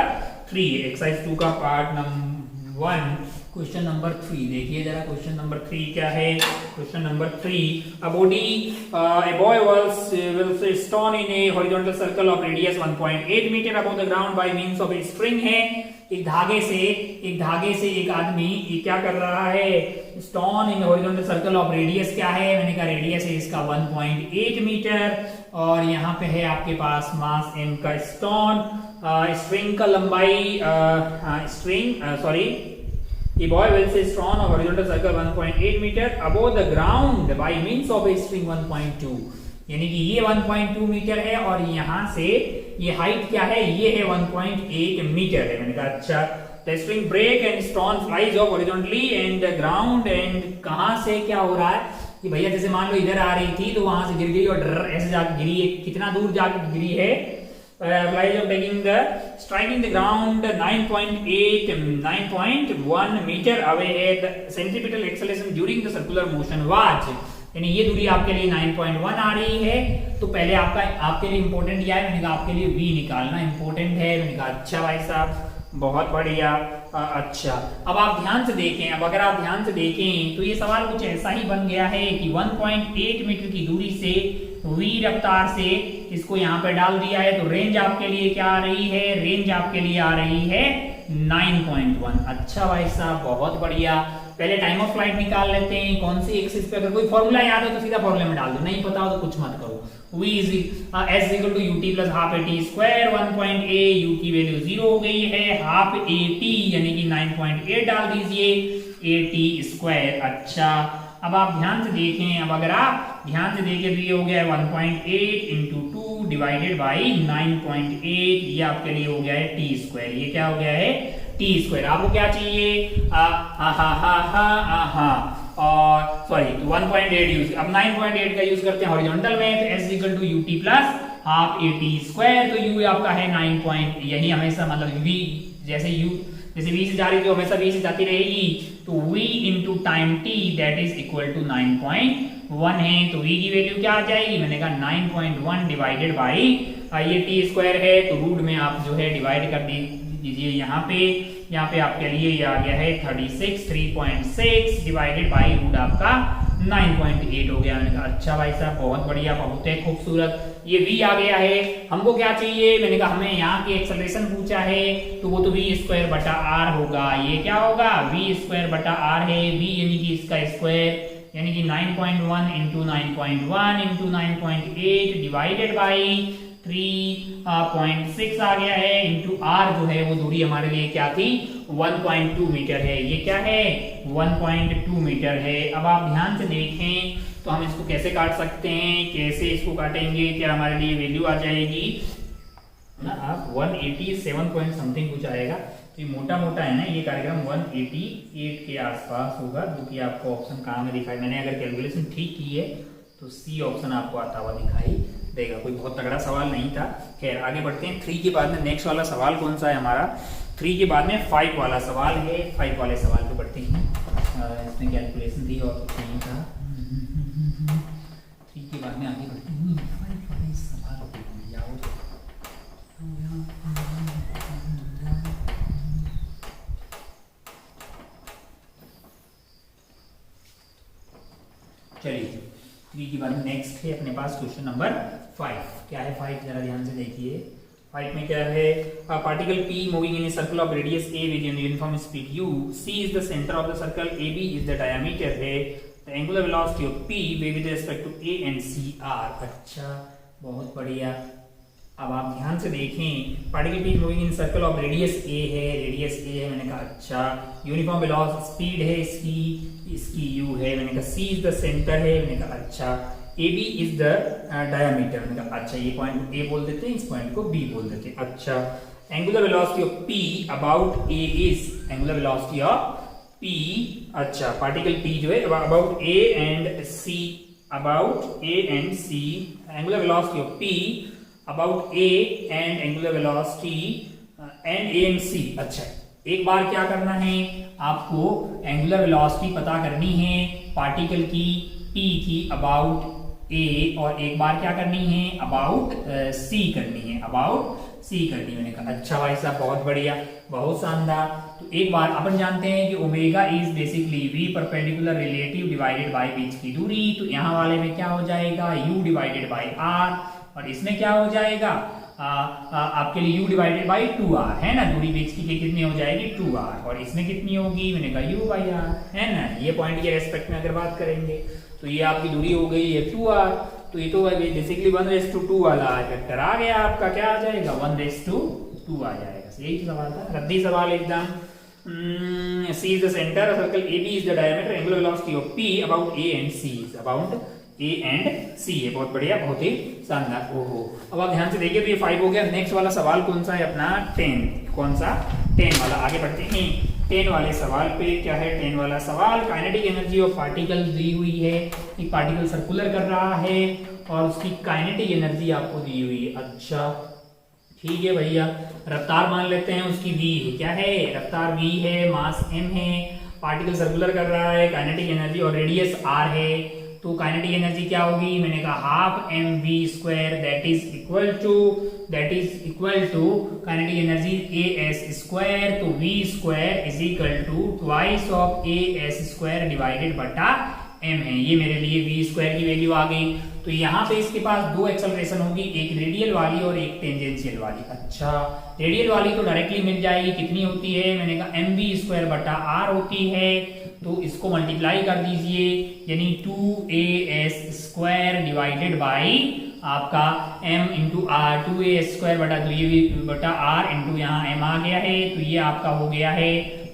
Speaker 1: 3, एक्सरसाइज 2 का पार्ट नंबर 1 क्वेश्चन नंबर 3। देखिए जरा क्वेश्चन नंबर 3 क्या है। Question number 3, a boy will stand in a horizontal circle of radius 1.8 meter above the ground by means of a string है। एक धागे से एक आदमी ये क्या कर रहा है, stone in horizontal circle of radius क्या है, मैंने कहा रेडियस है इसका 1.8 मीटर और यहाँ पे है आपके पास मास m का स्टोन। स्ट्रिंग का लंबाई A boy will say strong of horizontal circle 1.8 meter above the ground by means of a string 1.2, यानी कि ये 1.2 मीटर है और यहाँ से ये हाइट क्या है, ये है 1.8 मीटर है। मैंने कहा अच्छा, the string break and stone flies off horizontally and the ground and कहाँ से क्या हो रहा है कि भैया जैसे मान लो इधर आ रही थी तो वहां से गिर गई और ऐसे जाके गिरी है, कितना दूर जाके गिरी है, flies off striking the ground 9.1 meter away at the centripetal acceleration during the circular motion was, यानी ये दूरी आपके लिए 9.1 आ रही है। तो पहले आपके लिए इंपॉर्टेंट क्या है, मैंने कहा आपके लिए v निकालना इंपॉर्टेंट है। मैंने कहा अच्छा भाई साहब बहुत बढ़िया। अच्छा अब आप ध्यान से देखें, अब अगर आप ध्यान से देखें तो ये सवाल कुछ ऐसा ही बन गया है कि 1.8 मीटर की दूरी से v रफ्तार से इसको यहाँ पे डाल दिया है, तो रेंज आपके लिए क्या आ रही है, रेंज आपके लिए आ रही है 9.1। अच्छा भाई साहब बहुत बढ़िया। पहले टाइम ऑफ फ्लाइट निकाल लेते हैं, कौन सी एक्सिस पे, अगर कोई फॉर्मूला याद हो तो सीधा फॉर्मूले में डाल दो, नहीं पता हो तो कुछ मत करो। v is s equal to ut plus half at square 1.a, u की वैल्यू 0 हो गई है, हाफ at यानी कि 9.8 डाल दीजिए, at स्क्वायर। अच्छा अब आप ध्यान से देखें, अब अगर आप ध्यान से देखें तो ये हो गया है 1.8 इंटू 2 डिवाइडेड बाई 9.8, ये आपके लिए हो गया है टी स्क्वायर। ये क्या हो गया है, टी स्क्वायर। आपको क्या चाहिए, और सॉरी 1.8 यूज, अब 9.8 का यूज करते हैं हॉरिजॉन्टल में, तो s equal to ut plus half at square. तो u आपका है 9. यही हमेशा मतलब v जैसे v से जा रही तो हमेशा v से जाती रहेगी, तो v into time t that is equal to 9.1 है। तो v की वैल्यू क्या आ जाएगी, मैंने कहा 9.1 डिवाइडेड बाई ये t स्क्वायर है, तो रूट में आप जो है डिवाइड कर दीजिए यहाँ पे आपके लिए ये आ गया है 3.6 डिवाइडेड बाई रूट आपका 9.8 हो गया। मैंने कहा अच्छा भाई साहब बहुत बढ़िया, बहुत है खूबसूरत। ये v आ गया है, हमको क्या चाहिए, मैंने कहा हमें यहाँ की एक्सेलरेशन पूछा है, तो वो तो v स्क्वायर बटा r होगा। ये क्या होगा, v स्क्वायर बटा r है, v यानी कि इसका स्क्वायर यानी कि 9.1 इंटू 9.1 इंटू 9.8 डिवाइडेड बाई 3.6 आ गया है, इंटू r जो है वो दूरी हमारे लिए क्या थी, 1.2 मीटर है। ये क्या है, 1.2 मीटर है। अब आप ध्यान से देखें तो हम इसको कैसे काट सकते हैं, कैसे इसको काटेंगे, क्या हमारे लिए वैल्यू आ जाएगी ना, आप 187 पॉइंट समथिंग कुछ आएगा। तो ये मोटा मोटा है ना ये कार्यक्रम 188 के आसपास होगा, जो कि आपको ऑप्शन कहाँ में दिखाई, मैंने अगर कैलकुलेशन ठीक की है तो सी ऑप्शन आपको आता हुआ दिखाई देगा। कोई बहुत तगड़ा सवाल नहीं था। खैर आगे बढ़ते हैं। 3 के बाद में नेक्स्ट वाला सवाल कौन सा है हमारा, 3 के बाद में 5 वाला सवाल है। 5 वाले सवाल पे बढ़ते हैं, इसमें कैलकुलेशन थी और कुछ नहीं था। 3 के बाद में आगे बढ़ते हैं, 5 वाले सवाल पे जाओ। चलिए 3 के बाद नेक्स्ट है अपने पास क्वेश्चन नंबर 5। क्या है 5, जरा ध्यान से देखिए। 5 में क्या है, particle p moving in a circle of radius a with uniform speed u, c is the centre of the circle, ab is the diameter है, the angular velocity of p with respect to a and c are. अच्छा बहुत बढ़िया। अब आप ध्यान से देखें, particle p moving in circle of radius a है, रेडियस a है, मैंने कहा अच्छा, यूनिफॉर्म वेलोसिटी स्पीड है इसकी u है, मैंने कहा c इज द सेंटर है, मैंने कहा अच्छा, AB इज द डायमीटर, मैंने कहा अच्छा, ये पॉइंट को A बोल देते हैं, इस पॉइंट को B बोल देते हैं। अच्छा, angular velocity of P about A is, angular velocity of P, अच्छा पार्टिकल P जो है about A and C, about A and C, angular velocity of P about A and angular velocity and A and C। अच्छा एक बार क्या करना है, आपको angular velocity पता करनी है पार्टिकल की p की अबाउट a, और एक बार क्या करनी है अबाउट c करनी है, अबाउट c करनी है। मैंने कहा अच्छा भाई साहब बहुत बढ़िया, बहुत शानदार। तो एक बार अपन जानते हैं कि omega is basically v perpendicular relative divided by बीच की दूरी। तो यहाँ वाले में क्या हो जाएगा u डिवाइडेड बाय r, और इसमें क्या हो जाएगा आपके लिए u डिवाइडेड बाई 2r है ना, दूरी बीच की कितनी हो जाएगी 2r, और इसमें कितनी होगी, मैंने कहा u बाई r है ना। ये पॉइंट के रेस्पेक्ट में अगर बात करेंगे तो ये आपकी दूरी हो गई है 2r, तो ये तो बेसिकली 1:2 वाला वेक्टर आ गया आपका, क्या आ जाएगा 1:2 आ जाएगा। यही सवाल था, रद्दी सवाल एकदम। C is the center, circle AB is the diameter, angular velocity of P about A and C is about A and C है। बहुत बढ़िया, बहुत ही शानदार। ओहो, अब आप ध्यान से देखिए, तो ये 5 हो गया। नेक्स्ट वाला सवाल कौन सा है अपना 10, कौन सा 10 वाला, आगे बढ़ते हैं 10 वाले सवाल पे। क्या है 10 वाला सवाल, काइनेटिक एनर्जी ऑफ पार्टिकल दी हुई है, एक पार्टिकल सर्कुलर कर रहा है और उसकी काइनेटिक एनर्जी आपको दी हुई है। अच्छा ठीक है भैया, रफ्तार मान लेते हैं उसकी v है, क्या है रफ्तार v है, मास m है, पार्टिकल सर्कुलर कर रहा है, काइनेटिक एनर्जी और रेडियस r है। तो काइनेटिक एनर्जी क्या होगी, मैंने कहा half mv² that is equal to kinetic energy as², तो v² is equal to twice of as² divided बटा m है। ये मेरे लिए v² की वैल्यू आ गई। तो यहाँ पे इसके पास दो एक्सेलरेशन होगी, एक रेडियल वाली और एक टेंजेंशियल वाली। अच्छा, रेडियल वाली तो डायरेक्टली मिल जाएगी, कितनी होती है, मैंने कहा mv² बटा r होती है। तो इसको मल्टीप्लाई कर दीजिए, यानी 2as² डिवाइडेड बाई आपका m इंटू आर, 2as² बटा 2 बटा r इंटू यहाँ m आ गया है, तो ये आपका हो गया है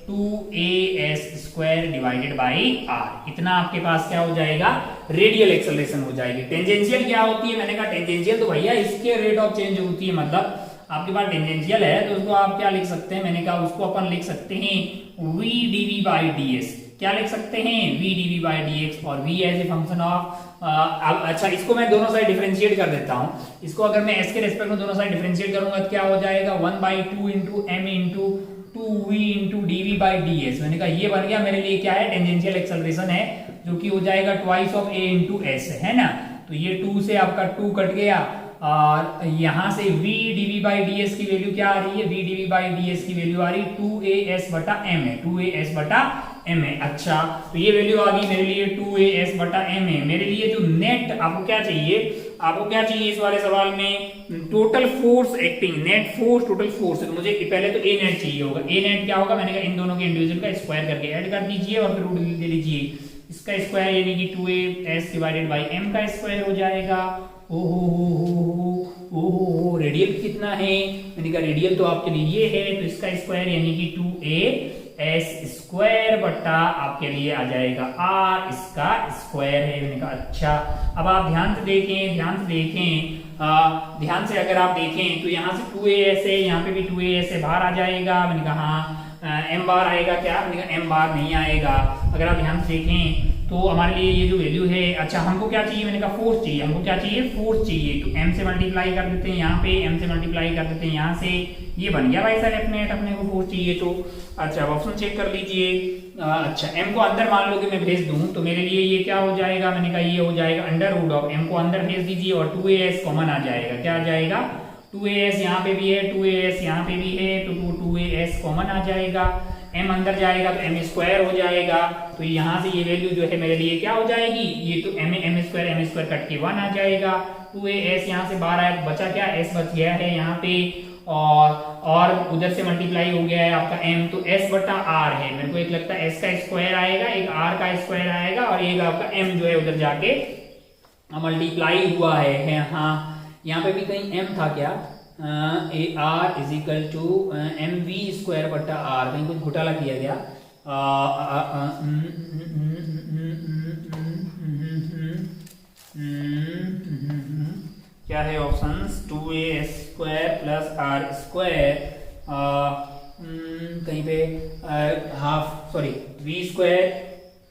Speaker 1: 2as² डिवाइडेड बाई r। इतना आपके पास क्या हो जाएगा, रेडियल एक्सेलरेशन हो जाएगी। टेंजेंशियल क्या होती है, मैंने कहा टेंजेंशियल तो भैया इसके रेट ऑफ चेंज होती है, मतलब आपके पास टेंजेंशियल है तो उसको आप क्या लिख सकते हैं, मैंने कहा उसको अपन लिख सकते हैं v dv बाई ds। क्या लिख सकते हैं, v dv बाई dx, और v as a function of अच्छा इसको मैं दोनों साइड डिफरेंशिएट कर देता हूं। इसको अगर मैं s के रेस्पेक्ट में दोनों साइड डिफरेंशिएट करूंगा तो क्या हो जाएगा 1/2 into m into 2v into dv by ds। मैंने कहा ये बन गया मेरे लिए क्या है, टेंजेंशियल एक्सेलरेशन है, जो कि हो जाएगा twice of a into s है ना। तो ये 2 से आपका 2 कट गया, और यहां से v dv बाई ds की वैल्यू क्या आ रही है, v dv बाई ds की वैल्यू आ रही है 2as बटा m है, 2as बटा m है। अच्छा, तो ये वैल्यू आ गई मेरे लिए 2as बटा m है। मेरे लिए जो नेट आपको क्या चाहिए, आपको क्या चाहिए इस वाले सवाल में, total force acting, net force, total force. तो मुझे पहले तो a नेट चाहिए होगा। a नेट क्या होगा, मैंने कहा इन दोनों के इंडिविजुअल का स्क्वायर करके ऐड कर दीजिए और फिर रूट ले लीजिए, इसका स्क्वायर यानी कि 2as डिवाइडेड बाई m का स्क्वायर हो जाएगा। ओहो, रेडियल कितना है, मैंने कहा रेडियल तो आपके लिए ये है, तो इसका स्क्वायर यानी कि 2as² बटा आपके लिए आ जाएगा r, इसका स्क्वायर है। मैंने कहा अच्छा, अब आप ध्यान से देखें, ध्यान से अगर आप देखें तो यहाँ से 2as है, यहाँ पे भी 2as है, बाहर आ जाएगा। मैंने कहा हाँ m बार आएगा क्या, मैंने कहा m बार नहीं आएगा। अगर आप ध्यान से देखें तो हमारे लिए ये जो वैल्यू है, अच्छा हमको क्या चाहिए, मैंने कहा फोर्स चाहिए, हमको क्या चाहिए, फोर्स चाहिए। तो m से मल्टीप्लाई कर देते हैं यहाँ पे, m से मल्टीप्लाई कर देते हैं यहाँ से, ये बन गया भाई साहब अपने को फोर्स चाहिए। तो अच्छा ऑप्शन चेक कर लीजिए। अच्छा m को अंदर मान लो कि मैं भेज दूं तो मेरे लिए ये क्या हो जाएगा, मैंने कहा ये हो जाएगा अंडर रूट ऑफ m को अंदर भेज दीजिए और 2as कॉमन आ जाएगा। क्या आ जाएगा, 2as यहाँ पे भी है, 2as यहाँ पे भी है, तो 2as कॉमन आ जाएगा। m अंदर जाएगा तो m² हो जाएगा। तो यहाँ से ये वैल्यू जो है मेरे लिए क्या हो जाएगी, ये तो m² कट के 1 आ जाएगा। 2as यहाँ से बाहर आया, बचा क्या, s बच गया है यहाँ पे, और उधर से मल्टीप्लाई हो गया है आपका m, तो s बटा r है। मेरे को एक लगता है s का स्क्वायर आएगा, एक r का स्क्वायर आएगा, और एक आपका m जो है उधर जाके मल्टीप्लाई हुआ है। हाँ यहाँ पे भी कहीं m था क्या, ar is equal to mv² बटा r, कहीं कुछ घोटाला किया गया। क्या है ऑप्शंस, 2as² प्लस r², कहीं पे v²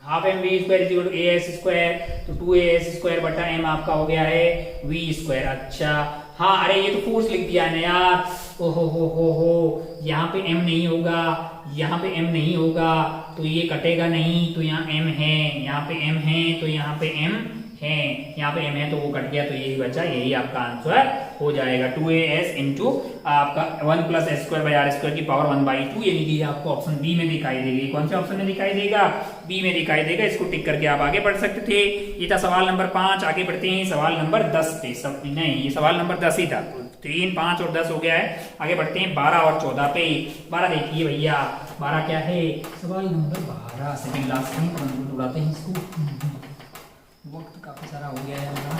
Speaker 1: half mv² is equal to as², तो 2as² बटा m आपका हो गया है v²। अच्छा हाँ अरे ये तो फोर्स लिख दिया है ना यार, ओहो हो, यहाँ पे m नहीं होगा, यहाँ पे m नहीं होगा तो ये कटेगा नहीं, तो यहाँ m है, यहाँ पे m है तो यहाँ पे m है, यहाँ पे m है तो वो कट गया, तो यही बचा, यही आपका आंसर हो जाएगा 2as इंटू आपका 1 plus S square by R square की पावर 1/2, यानी कि आपको ऑप्शन बी में दिखाई देगी। कौन से ऑप्शन में दिखाई देगा? बी में दिखाई देगा। इसको टिक करके आप आगे बढ़ सकते थे। ये था सवाल नंबर 5। आगे बढ़ते हैं सवाल नंबर 10 पे। नहीं, ये सवाल नंबर 10 ही था। 3, 5 और 10 हो गया है। आगे बढ़ते हैं 12 और 14 पे। 12 देखिए भैया, 12 क्या है? सवाल नंबर 12। सेकंड लास्ट में उड़ाते हैं इसको, वक्त काफी सारा हो गया है हमारा।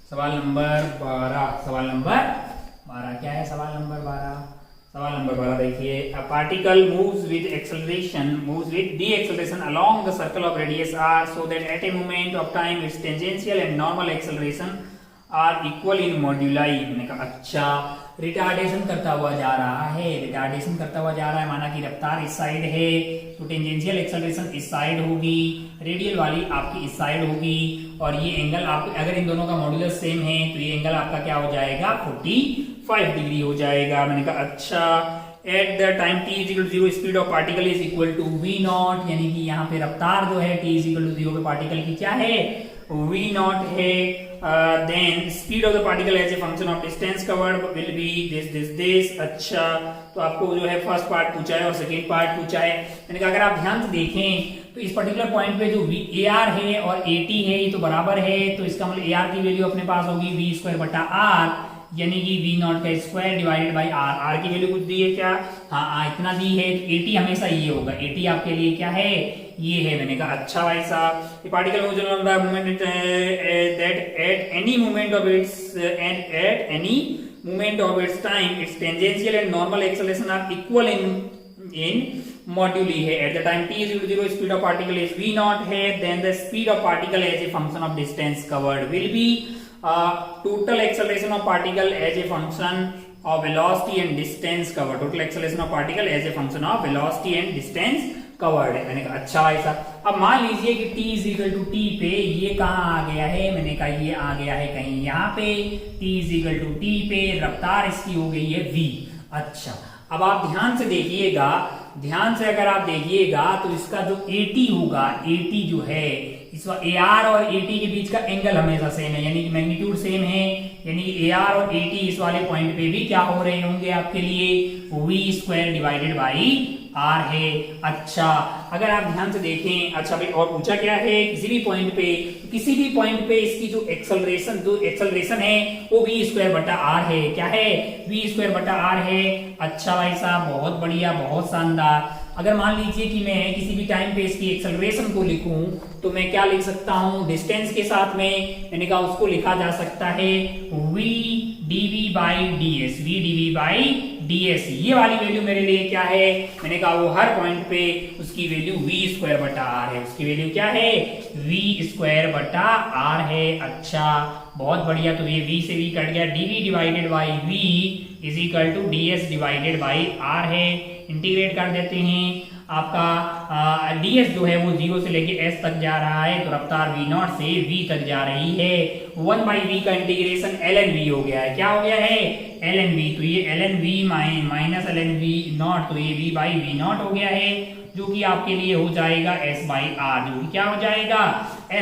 Speaker 1: सवाल नंबर 12। सवाल नंबर 12 क्या है? सवाल नंबर 12, सवाल नंबर 12 देखिए, a particle moves with D acceleration along the circle of radius r so that at a moment of time its tangential and normal acceleration are equal in moduli। मैंने कहा अच्छा, retardation करता हुआ जा रहा है, रिटार्डेशन करता हुआ जा रहा है, माना कि रफ्तार इस साइड है तो टेंजेंशियल एक्सेलरेशन इस साइड होगी, रेडियल वाली आपकी इस साइड होगी, और ये एंगल आप अगर इन दोनों का मॉड्यूलस सेम है तो ये एंगल आपका क्या हो जाएगा? 45 डिग्री हो जाएगा। मैंने कहा अच्छा, at the time t equal to 0 speed of particle is equal to v naught, यानी कि यहाँ पे रफ्तार जो है t इक्वल टू 0 पे पार्टिकल की क्या है? v नॉट है। Then speed of the particle as a function of distance covered will be this. अच्छा, तो आपको जो है फर्स्ट पार्ट पूछा है और सेकेंड पार्ट पूछा है। मैंने कहा अगर आप ध्यान से देखें तो इस पर्टिकुलर पॉइंट पे जो AR है और AT है ये तो बराबर है, तो इसका मतलब AR की वैल्यू अपने पास होगी v स्क्वायर बटा r, यानी कि v नॉट का square divided by r। r की वैल्यू कुछ दी है क्या? हाँ, इतना दी है। तो AT हमेशा ये होगा, AT आपके लिए क्या है? ये है। मैंने कहा अच्छा भाई साहब, particle movement that at any movement of its time its tangential and normal acceleration are equal in moduli है। At the time t is equal to 0 speed of particle is v naught है, then the speed of particle as a function of distance covered will be total acceleration of particle as a function of velocity and distance covered। total acceleration of particle as a function of velocity and distance covered है। मैंने कहा अच्छा भाई साहब, अब मान लीजिए कि t is equal to t पे ये कहाँ आ गया है? मैंने कहा ये आ गया है कहीं यहाँ पे। t is equal to t पे रफ्तार इसकी हो गई है v। अच्छा, अब आप ध्यान से देखिएगा, ध्यान से अगर आप देखिएगा तो इसका जो AT होगा, AT जो है इसका AR और AT के बीच का एंगल हमेशा सेम है, यानी कि मैग्नीट्यूड सेम है, यानी कि AR और AT इस वाले पॉइंट पे भी क्या हो रहे होंगे आपके लिए? v square divided by r है। अच्छा, अगर आप ध्यान से देखें, अच्छा भाई और पूछा क्या है? किसी भी पॉइंट पे इसकी जो एक्सेलरेशन है वो v स्क्वायर बटा r है। क्या है? v स्क्वायर बटा r है। अच्छा भाई साहब, बहुत बढ़िया, बहुत शानदार। अगर मान लीजिए कि मैं किसी भी टाइम पे इसकी एक्सेलरेशन को लिखूं तो मैं क्या लिख सकता हूं? डिस्टेंस के साथ में मैंने कहा उसको लिखा जा सकता है v dv by ds, v dv by ds। ये वाली वैल्यू मेरे लिए क्या है? मैंने कहा वो हर पॉइंट पे उसकी वैल्यू v स्क्वायर बटा r है। उसकी वैल्यू क्या है? v स्क्वायर बटा r है। अच्छा, बहुत बढ़िया। तो ये v से v कट गया, dv divided by v is equal to ds divided by r है। इंटीग्रेट कर देते हैं, आपका ds जो है वो 0 से लेके s तक जा रहा है, तो रफ्तार v नॉट से v तक जा रही है। 1/v का इंटीग्रेशन ln v हो गया है। क्या हो गया है? ln v। तो ये ln v minus ln v not, तो ये v बाई v नॉट हो गया है, जो कि आपके लिए हो जाएगा s बाई r, जो कि क्या हो जाएगा?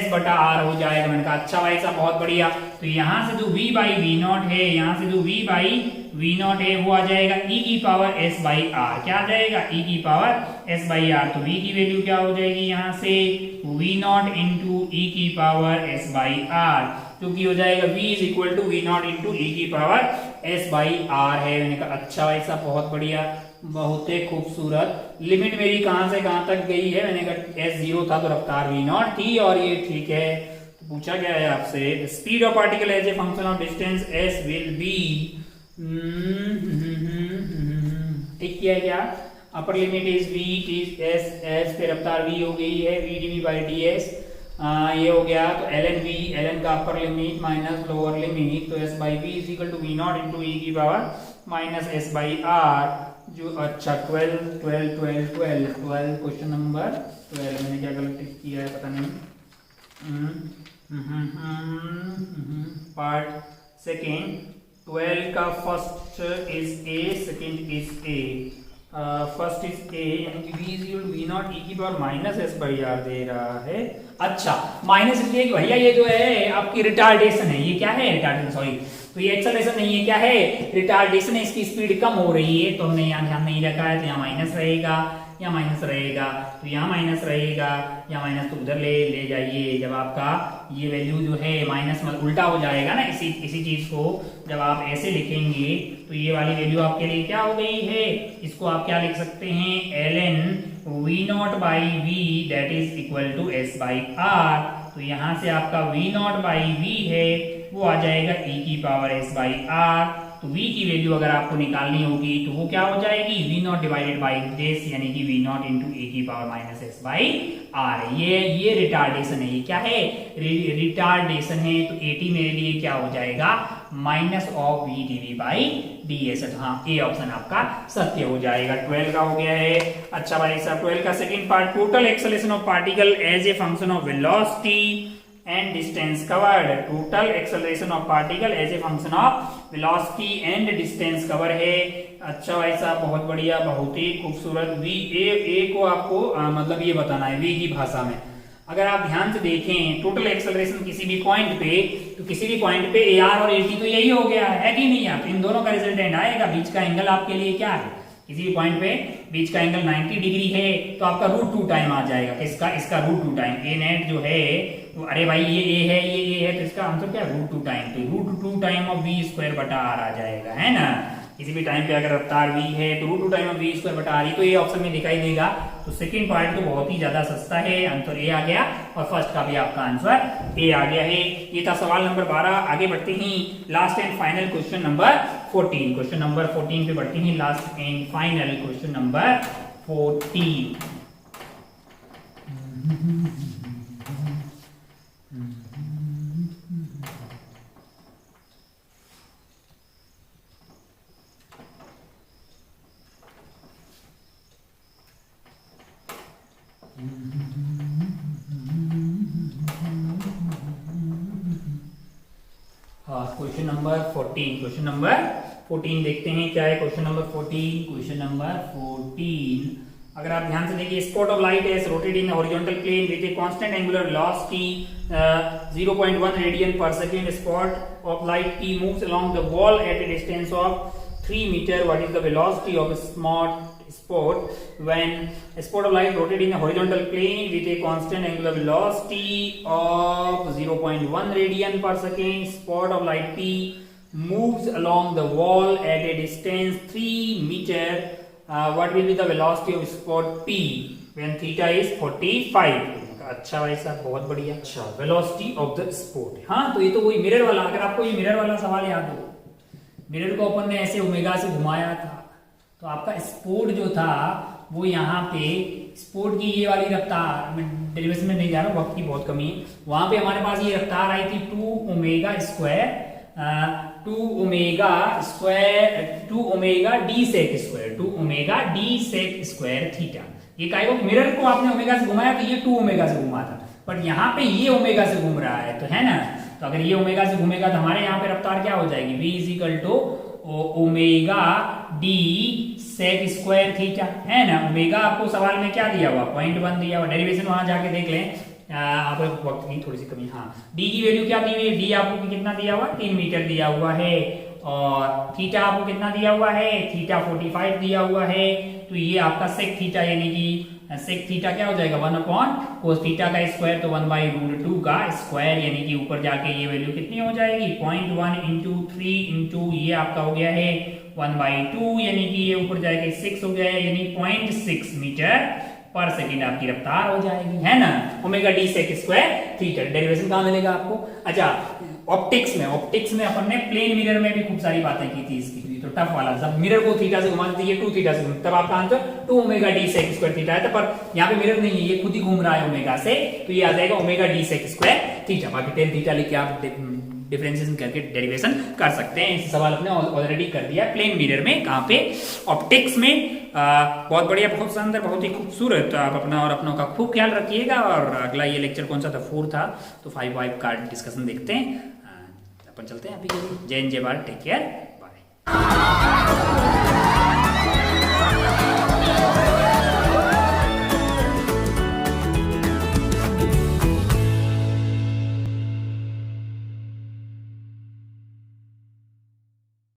Speaker 1: s बटा r हो जाएगा। मैंने कहा अच्छा भाई साहब, बहुत बढ़िया। तो यहाँ से जो v बाई v नॉट है, यहाँ से जो v बाई v नॉट है वो आ जाएगा e की पावर s बाई r। क्या आ जाएगा? e की पावर s बाई r। तो v की वैल्यू क्या हो जाएगी? यहाँ से v नॉट इंटू e की पावर s बाई r, जो कि हो जाएगा v is equal to we naught into e की पावर s बाई r है। मैंने कहा अच्छा भाई साहब, बहुत बढ़िया, बहुत ही खूबसूरत। लिमिट मेरी कहां से कहां तक गई है? मैंने कहा s0 था तो रफ्तार v नॉट थी, और ये ठीक है। तो पूछा गया है आपसे speed of particle as a function of distance s will be, ठीक किया है क्या? Upper limit is v, is s पे रफ्तार v हो गई है, v dv बाई ds। ये हो गया तो ln का upper limit minus lower limit, तो s by v is equal to we naught into e की power minus s by r, जो अच्छा 12 क्वेश्चन नंबर 12 मैंने क्या गलत टिक किया है पता नहीं। पार्ट सेकेंड 12 का first is A, second is A, first is A, यानी कि v is equal to we naught e की power minus s by r दे रहा है। अच्छा माइनस इसलिए कि भैया ये जो है आपकी रिटार्डेशन है, ये क्या है रिटार्डेशन, सॉरी, तो ये एक्सेलरेशन नहीं है, क्या है रिटार्डेशन है, इसकी स्पीड कम हो रही है, तो हमने यहाँ ध्यान नहीं रखा है, तो यहाँ माइनस रहेगा, यहाँ माइनस रहेगा, तो यहाँ माइनस रहेगा, यहाँ माइनस तो उधर ले जाइए, जब आपका ये वैल्यू जो है माइनस मतलब उल्टा हो जाएगा ना, इसी चीज को जब आप ऐसे लिखेंगे तो ये वाली वैल्यू आपके लिए क्या हो गई है, इसको आप क्या लिख सकते हैं, ln v naught by V that is equal to s by R, तो यहाँ से आपका v नॉट बाई वी है वो आ जाएगा e की पावर s बाई आर, तो v की वैल्यू अगर आपको निकालनी होगी तो वो क्या हो जाएगी, v naught divided by this, यानी कि v नॉट इंटू e की power minus s by R. ये रिटार्डेशन है, ये क्या है रिटार्डेशन है, तो 80 मेरे लिए क्या हो जाएगा minus of V DV by D S. हाँ ए ऑप्शन आपका सत्य हो जाएगा। 12 का हो गया है। अच्छा भाई साहब 12 का second part, total acceleration of particle as a function of velocity and distance covered. Total acceleration of particle as a function of velocity and distance cover है। अच्छा भाई साहब बहुत बढ़िया, बहुत ही खूबसूरत। वी ए को आपको मतलब ये बताना है वी की भाषा में। अगर आप ध्यान से देखें टोटल एक्सेलरेशन किसी भी पॉइंट पे, तो किसी भी पॉइंट पे ए आर और ए टी तो यही हो गया है कि नहीं, आप इन दोनों का रिजल्टेंट आएगा। बीच का एंगल आपके लिए क्या है, किसी भी पॉइंट पे बीच का एंगल 90 डिग्री है तो आपका √2 टाइम आ जाएगा। किसका, इसका √2 टाइम। ए नेट जो है तो अरे भाई ये ए है, ये ए है, तो इसका आंसर क्या √2 टाइम, तो √2 टाइम ऑफ वी स्क्वायर बटा आर आ जाएगा, है ना। किसी भी टाइम पे अगर रफ्तार v है तो √2 टाइम ऑफ वी स्क्वायर बटा आर, तो ये ऑप्शन में दिखाई देगा। तो सेकंड पार्ट तो बहुत ही ज्यादा सस्ता है, आंसर ए आ गया, और फर्स्ट का भी आपका आंसर ए आ गया है। ये था सवाल नंबर 12। आगे बढ़ते ही last and final question number 14। Question number 14 पे बढ़ते हैं, last and final question number 14। Question number 14। Question number 14 देखते हैं क्या है क्वेश्चन नंबर 14। क्वेश्चन नंबर 14 अगर आप ध्यान से देखिए, spot of light is rotated in a horizontal plane with a constant angular velocity 0.1 radian per second. Spot of light P moves along the wall at a distance of 3 meter. What is the velocity of a small spot when a spot of light rotated in a horizontal plane with a constant angular velocity of 0.1 radian per second? Spot of light P moves along the wall at a distance 3 meter. What will be the velocity of spot P when theta is 45? अच्छा भाई साहब बहुत बढ़िया। अच्छा velocity of the spot, हाँ तो ये तो वही मिरर वाला, अगर आपको ये मिरर वाला सवाल याद हो, मिरर को अपन ने ऐसे ओमेगा से घुमाया था, तो आपका स्पॉट जो था वो यहाँ पे स्पॉट की ये वाली रफ्तार, मैं डेरिवेशन में नहीं जा रहा हूँ, वक्त की बहुत कमी है, वहां पे हमारे पास ये रफ्तार आई थी 2 omega square, 2 omega D sec square, 2 omega D sec square theta. ये काहे को मिरर को आपने ओमेगा से घुमाया तो ये 2 ओमेगा से घुमा था, बट यहाँ पे ये ओमेगा से घूम रहा है, तो है ना। तो अगर ये ओमेगा से घूमेगा तो हमारे यहाँ पे रफ्तार क्या हो जाएगी, v is equal to omega D sec square theta, है ना। ओमेगा आपको सवाल में क्या दिया हुआ, 0.1 दिया हुआ, डेरिवेशन वहां जाके देख लें, आप वक्त की थोड़ी सी कमी। हाँ डी की वैल्यू क्या दी हुई है, डी आपको कितना दिया हुआ, 3 मीटर दिया हुआ है, और थीटा आपको कितना दिया हुआ है, थीटा 45 दिया हुआ है। तो ये आपका सेक थीटा यानी कि सेक थीटा क्या हो जाएगा 1/cos थीटा का स्क्वायर, तो 1/√2 का स्क्वायर, यानी कि ऊपर जाके ये वैल्यू कितनी हो जाएगी 0.1 इंटू 3 इंटू ये आपका हो गया है 1/2, यानी कि ये ऊपर जाके 6 हो गया है, यानी 0.6 मीटर पर सेकंड आपकी रफ्तार हो जाएगी, है ना। Omega D sec square theta, derivation कहाँ मिलेगा आपको? अच्छा, ऑप्टिक्स में अपन ने प्लेन मिरर में भी खूब सारी बातें की थी इसकी, तो टफ वाला, जब मिरर को थीटा से घुमा देते, ये 2 थीटा से, तब आपका answer 2 omega D sec square theta है। तो पर यहाँ पे मिरर नहीं है, ये खुद ही घूम रहा है ओमेगा से, तो ये आ जाएगा omega D sec square theta. बाकी टेन थीटा लिख के आप डिफरेंशिएशन करके डेरिवेशन कर सकते हैं। इस सवाल अपने ऑलरेडी कर दिया प्लेन मिरर में, कहाँ पे? ऑप्टिक्स में। बहुत बढ़िया, बहुत शानदार, बहुत ही खूबसूरत। तो आप अपना और अपनों का खूब ख्याल रखिएगा। और अगला ये लेक्चर कौन सा था? 4 था, तो 5 का डिस्कशन देखते हैं। अपन चलते हैं अभी। जय हिंद, जय भारत, टेक केयर।